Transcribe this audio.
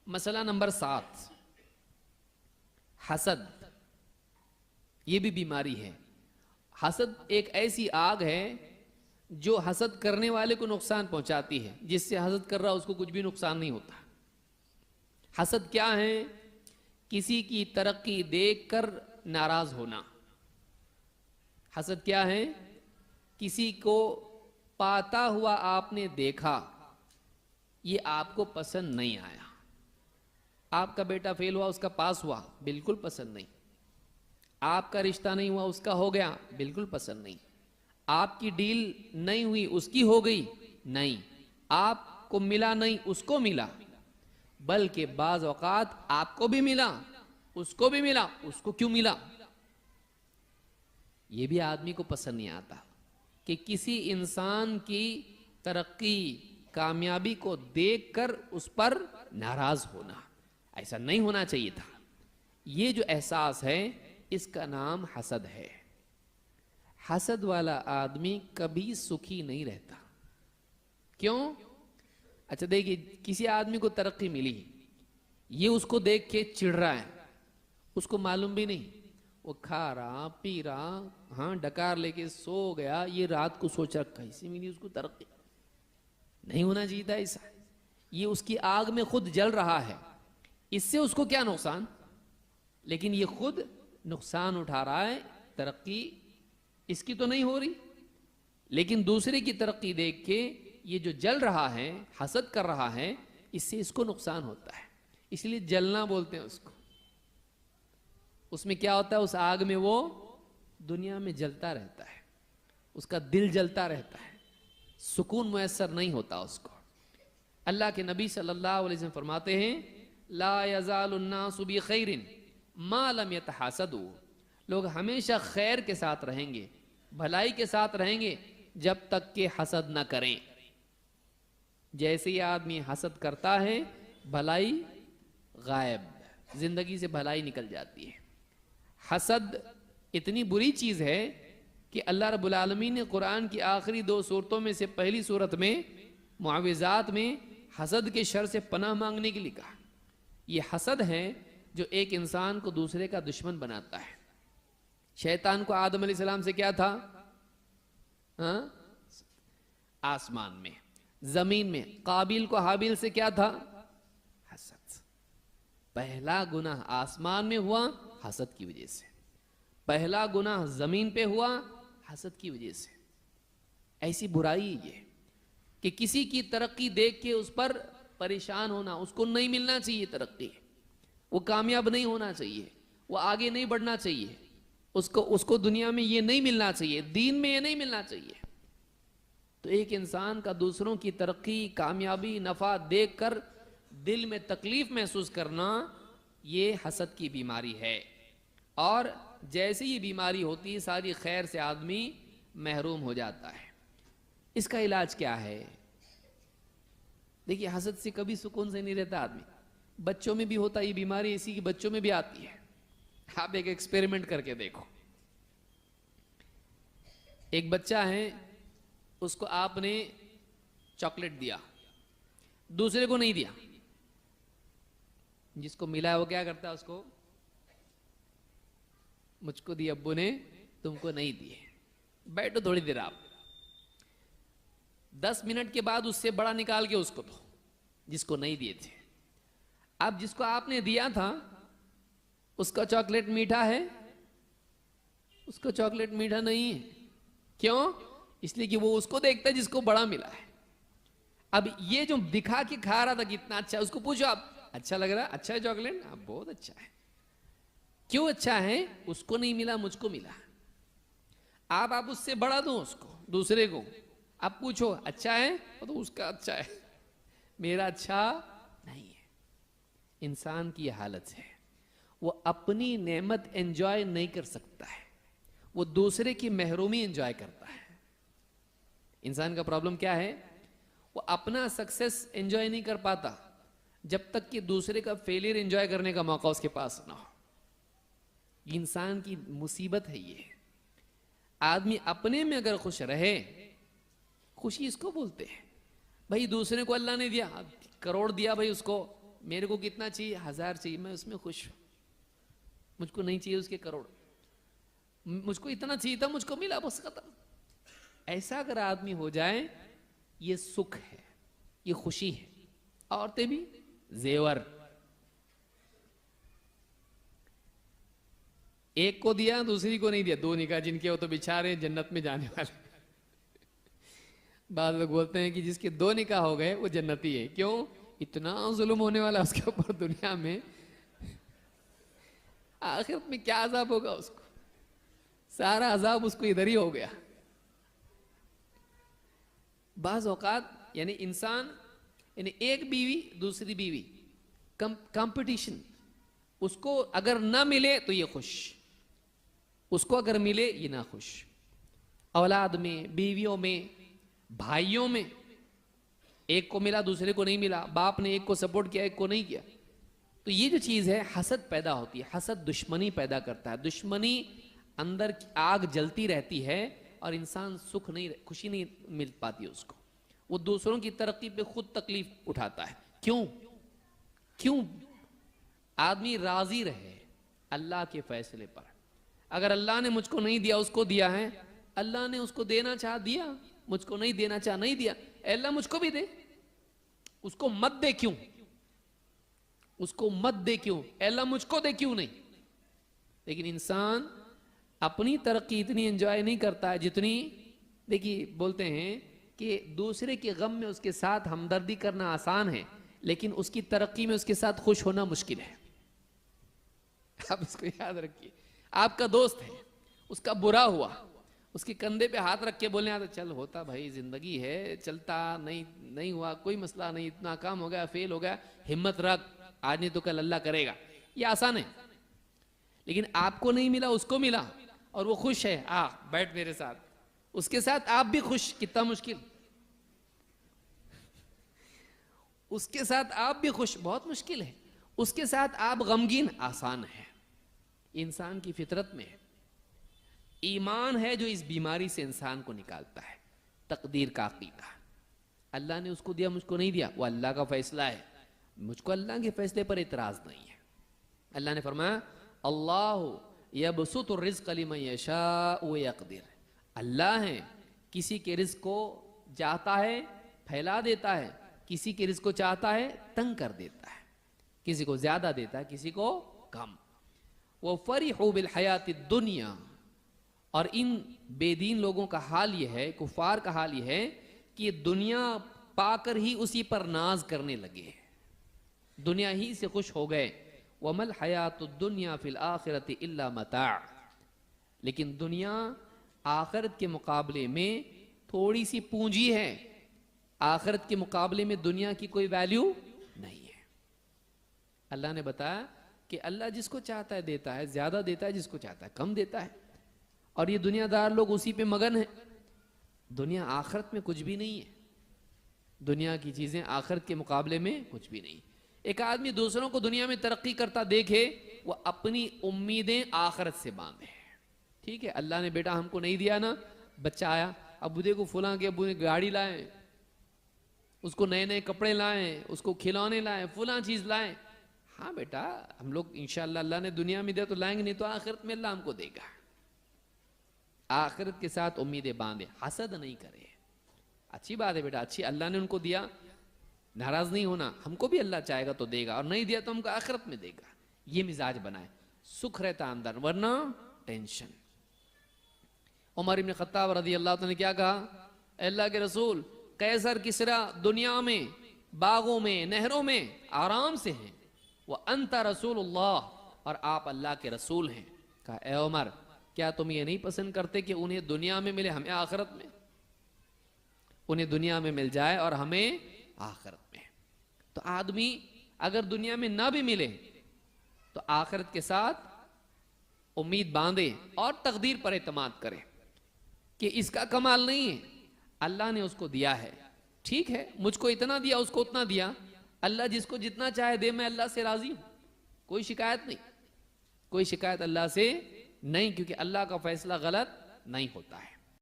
مسئلہ نمبر 7، حسد. یہ بھی بیماری ہے. حسد ایک ایسی آگ ہے جو حسد کرنے والے کو نقصان پہنچاتی ہے. جس سے حسد کر رہا اس کو کچھ بھی نقصان نہیں ہوتا. حسد کیا ہے؟ کسی کی ترقی دیکھ کر ناراض ہونا. حسد کیا ہے؟ کسی کو پاتا ہوا آپ نے دیکھا، یہ آپ کو پسند نہیں آیا. آپ کا بیٹا فیل ہوا، اس کا پاس ہوا، بالکل پسند نہیں. آپ کا رشتہ نہیں ہوا، اس کا ہو گیا، بالکل پسند نہیں. آپ کی ڈیل نہیں ہوئی، اس کی ہو گئی، نہیں. آپ کو ملا نہیں، اس کو ملا. بلکہ بعض اوقات آپ کو بھی ملا، اس کو بھی ملا، اس کو کیوں ملا؟ یہ بھی آدمی کو پسند نہیں آتا کہ کسی انسان کی ترقی کامیابی کو دیکھ کر اس پر ناراض ہونا. ایسا نہیں ہونا چاہیے تھا. یہ جو احساس ہے اس کا نام حسد ہے. حسد والا آدمی کبھی سکھی نہیں رہتا. کیوں؟ اچھا دیکھیے، کسی آدمی کو ترقی ملی، یہ اس کو دیکھ کے چڑھ رہا ہے، اس کو معلوم بھی نہیں. وہ کھا رہا پی رہا، ہاں ڈکار لے کے سو گیا، یہ رات کو سوچ رکھا اسی ملی اس کو ترقی. نہیں ہونا چاہیے تھا ایسا. یہ اس کی آگ میں خود جل رہا ہے، اس سے اس کو کیا نقصان؟ لیکن یہ خود نقصان اٹھا رہا ہے. ترقی اس کی تو نہیں ہو رہی، لیکن دوسرے کی ترقی دیکھ کے یہ جو جل رہا ہے، حسد کر رہا ہے، اس سے اس کو نقصان ہوتا ہے. اس لیے جلنا بولتے ہیں اس کو. اس میں کیا ہوتا ہے؟ اس آگ میں وہ دنیا میں جلتا رہتا ہے، اس کا دل جلتا رہتا ہے، سکون میسر نہیں ہوتا اس کو. اللہ کے نبی صلی اللہ علیہ وسلم فرماتے ہیں لا یزال الناس بخیر ما لم یتحاسدوا. لوگ ہمیشہ خیر کے ساتھ رہیں گے، بھلائی کے ساتھ رہیں گے، جب تک کہ حسد نہ کریں. جیسے یہ آدمی حسد کرتا ہے، بھلائی غائب، زندگی سے بھلائی نکل جاتی ہے. حسد اتنی بری چیز ہے کہ اللہ رب العالمین نے قرآن کی آخری 2 سورتوں میں سے پہلی سورت میں معوذات میں حسد کے شر سے پناہ مانگنے کے لیے کہا. یہ حسد ہے جو ایک انسان کو دوسرے کا دشمن بناتا ہے. شیطان کو آدم علیہ السلام سے کیا تھا؟ آسمان میں. زمین میں قابیل کو حابیل سے کیا تھا؟ حسد. پہلا گناہ آسمان میں ہوا حسد کی وجہ سے، پہلا گناہ زمین پہ ہوا حسد کی وجہ سے. ایسی برائی یہ کہ کسی کی ترقی دیکھ کے اس پر پریشان ہونا. اس کو نہیں ملنا چاہیے ترقی، وہ کامیاب نہیں ہونا چاہیے، وہ آگے نہیں بڑھنا چاہیے، اس کو دنیا میں یہ نہیں ملنا چاہیے، دین میں یہ نہیں ملنا چاہیے. تو ایک انسان کا دوسروں کی ترقی، کامیابی، نفع دیکھ کر دل میں تکلیف محسوس کرنا، یہ حسد کی بیماری ہے. اور جیسے یہ بیماری ہوتی ہے، ساری خیر سے آدمی محروم ہو جاتا ہے. اس کا علاج کیا ہے؟ دیکھیے، حسد سے کبھی سکون سے نہیں رہتا آدمی. بچوں میں بھی ہوتا ہے یہ بیماری، اسی کی بچوں میں بھی آتی ہے. آپ ایک ایکسپیریمنٹ کر کے دیکھو. ایک بچہ ہے، اس کو آپ نے چاکلیٹ دیا، دوسرے کو نہیں دیا. جس کو ملا ہے وہ کیا کرتا ہے؟ اس کو، مجھ کو دی ابو نے، تم کو نہیں دیے. بیٹھو تھوڑی دیر، آپ 10 منٹ کے بعد اس سے بڑا نکال کے اس کو دو جس کو نہیں دیے تھے. اب جس کو آپ نے دیا تھا اس کا چاکلیٹ میٹھا ہے، اس کو چاکلیٹ میٹھا نہیں ہے. کیوں؟ اس لیے کہ وہ اس کو دیکھتا ہے جس کو بڑا ملا ہے. اب یہ جو دکھا کے کھا رہا تھا کتنا اچھا، اس کو پوچھو آپ اچھا لگ رہا ہے؟ اچھا ہے چاکلیٹ؟ آپ بہت اچھا ہے. کیوں اچھا ہے؟ اس کو نہیں ملا، مجھ کو ملا. آپ اس سے بڑا دو اس کو، دوسرے کو. اب پوچھو اچھا ہے؟ تو اس کا اچھا ہے، میرا اچھا نہیں ہے. انسان کی یہ حالت ہے، وہ اپنی نعمت انجوائے نہیں کر سکتا ہے، وہ دوسرے کی محرومی انجوائے کرتا ہے. انسان کا پرابلم کیا ہے؟ وہ اپنا سکسس انجوائے نہیں کر پاتا جب تک کہ دوسرے کا فیلئر انجوائے کرنے کا موقع اس کے پاس نہ ہو. انسان کی مصیبت ہے یہ. آدمی اپنے میں اگر خوش رہے، خوشی اس کو بولتے ہیں. بھائی دوسرے کو اللہ نے دیا، کروڑ دیا بھائی اس کو، میرے کو کتنا چاہیے؟ 1000 چاہیے، میں اس میں خوش ہوں. مجھ کو نہیں چاہیے اس کے کروڑ. مجھ کو اتنا چاہیے تھا، مجھ کو ملا، بس ختم. ایسا اگر آدمی ہو جائے، یہ سکھ ہے، یہ خوشی ہے. عورتیں بھی زیور، ایک کو دیا دوسری کو نہیں دیا. 2 نکاح جن کے ہو تو بیچارے جنت میں جانے والے. بعض لوگ بولتے ہیں کہ جس کے 2 نکاح ہو گئے وہ جنتی ہے. کیوں؟ اتنا ظلم ہونے والا اس کے اوپر دنیا میں، آخرت میں کیا عذاب ہوگا اس کو؟ سارا عذاب اس کو ادھر ہی ہو گیا. بعض اوقات یعنی انسان، یعنی ایک بیوی دوسری بیوی، کمپٹیشن. اس کو اگر نہ ملے تو یہ خوش، اس کو اگر ملے یہ نہ خوش. اولاد میں، بیویوں میں، بھائیوں میں، ایک کو ملا دوسرے کو نہیں ملا، باپ نے ایک کو سپورٹ کیا ایک کو نہیں کیا. تو یہ جو چیز ہے حسد پیدا ہوتی ہے. حسد دشمنی پیدا کرتا ہے. دشمنی اندر آگ جلتی رہتی ہے اور انسان سکھ نہیں، خوشی نہیں مل پاتی اس کو. وہ دوسروں کی ترقی پہ خود تکلیف اٹھاتا ہے. کیوں آدمی راضی رہے اللہ کے فیصلے پر. اگر اللہ نے مجھ کو نہیں دیا، اس کو دیا ہے، اللہ نے اس کو دینا چاہ دیا، مجھ کو نہیں دینا چاہ نہیں دیا. اے اللہ مجھ کو بھی دے، اس کو مت دے کیوں؟ اس کو مت دے کیوں؟ اے اللہ مجھ کو دے کیوں نہیں؟ لیکن انسان اپنی ترقی اتنی انجوائے نہیں کرتا ہے جتنی، دیکھیے بولتے ہیں کہ دوسرے کے غم میں اس کے ساتھ ہمدردی کرنا آسان ہے، لیکن اس کی ترقی میں اس کے ساتھ خوش ہونا مشکل ہے. آپ اس کو یاد رکھیے. آپ کا دوست ہے، اس کا برا ہوا، اس کے کندھے پہ ہاتھ رکھ کے بولنے آتا چل ہوتا بھائی، زندگی ہے، چلتا نہیں ہوا کوئی مسئلہ نہیں، اتنا کام ہو گیا، فیل ہو گیا، ہمت رکھ، آج نہیں تو کل اللہ کرے گا. یہ آسان ہے. لیکن آپ کو نہیں ملا، اس کو ملا اور وہ خوش ہے، بیٹھ میرے ساتھ، اس کے ساتھ آپ بھی خوش. کتنا مشکل. اس کے ساتھ آپ بھی خوش بہت مشکل ہے. اس کے ساتھ آپ غمگین آسان ہے. انسان کی فطرت میں ایمان ہے جو اس بیماری سے انسان کو نکالتا ہے. تقدیر کا عقیدہ، اللہ نے اس کو دیا مجھ کو نہیں دیا، وہ اللہ کا فیصلہ ہے، مجھ کو اللہ کے فیصلے پر اعتراض نہیں ہے. اللہ نے فرمایا اللہ یبسط الرزق لمن یشاء ویقدر. اللہ ہے کسی کے رزق کو چاہتا ہے پھیلا دیتا ہے، کسی کے رزق کو چاہتا ہے تنگ کر دیتا ہے، کسی کو زیادہ دیتا ہے کسی کو کم. وَفَرِحُوا بِالْحَيَاةِ الدُّنْيَا. اور ان بے دین لوگوں کا حال یہ ہے، کفار کا حال یہ ہے کہ دنیا پا کر ہی اسی پر ناز کرنے لگے، دنیا ہی سے خوش ہو گئے. وَمَا الْحَيَاةُ الدُّنْيَا فِي الْآخِرَةِ إِلَّا مَتَاعٌ. لیکن دنیا آخرت کے مقابلے میں تھوڑی سی پونجی ہے. آخرت کے مقابلے میں دنیا کی کوئی ویلیو نہیں ہے. اللہ نے بتایا کہ اللہ جس کو چاہتا ہے دیتا ہے، زیادہ دیتا ہے، جس کو چاہتا ہے کم دیتا ہے. اور یہ دنیا دار لوگ اسی پہ مگن ہیں. دنیا آخرت میں کچھ بھی نہیں ہے. دنیا کی چیزیں آخرت کے مقابلے میں کچھ بھی نہیں. ایک آدمی دوسروں کو دنیا میں ترقی کرتا دیکھے، وہ اپنی امیدیں آخرت سے باندھے. ٹھیک ہے، اللہ نے بیٹا ہم کو نہیں دیا نا، بچہ آیا، ابو دیکھو فلاں کے ابو نے گاڑی لائے، اس کو نئے نئے کپڑے لائیں، اس کو کھلونے لائیں، فلاں چیز لائیں. ہاں بیٹا ہم لوگ انشاءاللہ اللہ نے دنیا میں دیا تو لائیں گے، نہیں تو آخرت میں اللہ ہم کو دے گا. آخرت کے ساتھ امیدیں باندھے، حسد نہیں کرے. اچھی بات ہے بیٹا، اچھی، اللہ نے ان کو دیا، ناراض نہیں ہونا، ہم کو بھی اللہ چاہے گا تو دے گا، اور نہیں دیا تو ہم کو آخرت میں دے گا. یہ مزاج بنائے، سکھ رہتا اندر، ورنہ ٹینشن. عمر بن خطاب رضی اللہ عنہ نے کیا کہا؟ اے اللہ کے رسول، قیصر کسریٰ دنیا میں باغوں میں نہروں میں آرام سے ہیں، وَأَنْتَ رَسُولُ اللَّهِ، اور آپ اللہ کے رسول ہیں. کہا اے عمر کیا تم یہ نہیں پسند کرتے کہ انہیں دنیا میں ملے ہمیں آخرت میں؟ انہیں دنیا میں مل جائے اور ہمیں آخرت میں. تو آدمی اگر دنیا میں نہ بھی ملے تو آخرت کے ساتھ امید باندھے اور تقدیر پر اعتماد کرے کہ اس کا کمال نہیں ہے، اللہ نے اس کو دیا ہے. ٹھیک ہے، مجھ کو اتنا دیا، اس کو اتنا دیا، اللہ جس کو جتنا چاہے دے، میں اللہ سے راضی ہوں، کوئی شکایت نہیں. کوئی شکایت اللہ سے نہیں، کیونکہ اللہ کا فیصلہ غلط نہیں ہوتا ہے.